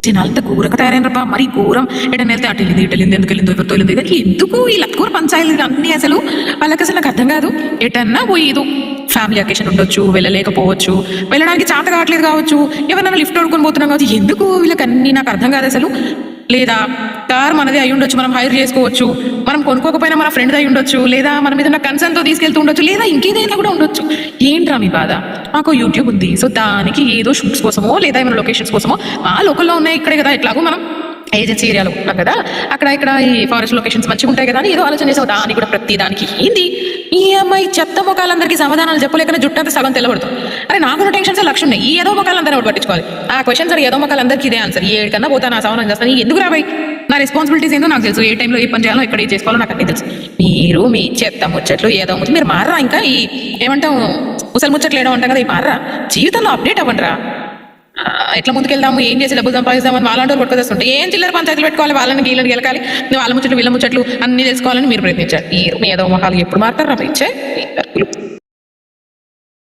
జనాలంతా ఘోరంగా తయారైనరబ్బా, మరి ఘోరం. ఎటన్నా వెళ్తే అటు వెళ్ళింది, ఇటు వెళ్ళింది, ఎందుకు వెళ్ళిందో ఎవరితో వెళ్ళింది, ఎందుకు ఈ లత్కూర పంచాయతీలు అన్నీ అసలు వాళ్ళకి అసలు నాకు అర్థం కాదు. ఎటన్నా పోయేదు ఫ్యామిలీ అకేషన్ ఉండొచ్చు, వెళ్ళలేకపోవచ్చు, వెళ్ళడానికి చేత కావట్లేదు కావచ్చు, ఎవరైనా లిఫ్ట్ అడుకొని పోతున్నాం కావచ్చు, ఎందుకు వీళ్ళకి అన్నీ నాకు అర్థం కాదు అసలు. లేదా కార్ మనదే అయి ఉండొచ్చు, మనం హైర్ చేసుకోవచ్చు, మనం కొనుక్కోకపోయినా మన ఫ్రెండ్ అయి ఉండొచ్చు, లేదా మన మీద ఉన్న కన్సర్న్తో తీసుకెళ్తూ ఉండొచ్చు, లేదా ఇంకేదైనా కూడా ఉండొచ్చు. ఏంట్రా మీ బాధ? మాకు యూట్యూబ్ ఉంది, సో దానికి ఏదో షూట్స్ కోసమో లేదా ఏమైనా లొకేషన్స్ కోసమో ఆ లోకల్లో ఉన్నాయి ఇక్కడే కదా, ఎట్లాగో మనం ఏజెన్సీ ఏరియాలో ఉంటాం కదా, అక్కడ ఇక్కడ ఈ ఫారెస్ట్ లొకేషన్స్ మంచిగా ఉంటాయి కదా అని ఏదో ఆలోచన చేసావు. దానికి కూడా ప్రతి దానికి ఏంది ఈ అమ్మాయి చెత్త ముఖాలందరికీ సమాధానాలు చెప్పలేకనే జుట్టంతా సగం తెల్లబడుతుంది. అరే నాకున్న టెన్షన్స్ లక్ష ఉన్నాయి, ఈ ఏదో ముఖాలందరూ ఒకటి పట్టించుకోవాలి. ఆ క్వశ్చన్స్ ఏదో ముఖాలందరికీ ఇదే ఆన్సర్. ఏడికన్నా పోతా నా సమాధానం చేస్తాను, ఎందుకు రాబాయి? నా రెస్పాన్సిబిలిటీస్ ఏందో నాకు తెలుసు, ఏ టైంలో ఏ పని చేయాలో ఎక్కడ ఏం చేసుకోవాలో నాకు అన్నీ తెలుసు. మీరు మీ చెత్త ముచ్చట్లు ఏదో ముచ్చట్లు మీరు మారరా, ఇంకా ఈ ఏమంటాం ముసలి ముచ్చట్లు ఏదో ఉంటాం కదా, ఈ మారరా, జీవితంలో అప్డేట్ అవ్వండిరా. ఎట్లా ముందుకెళ్దాము, ఏం చేసి డబ్బులు సంపాదిస్తామని వాళ్ళంటూ కొట్టుకొస్తుంటే ఏం చిల్లర పంచాయతీలు పెట్టుకోవాలి, వాళ్ళని గీళ్ళని గెలకాలి, వాళ్ళ ముచ్చట్లు వీళ్ళ ముచ్చట్లు అన్ని తెలుసుకోవాలని మీరు ప్రయత్నించారు. మీరు మీ ఏదో మొహాలు ఎప్పుడు మారుతారా ఇచ్చే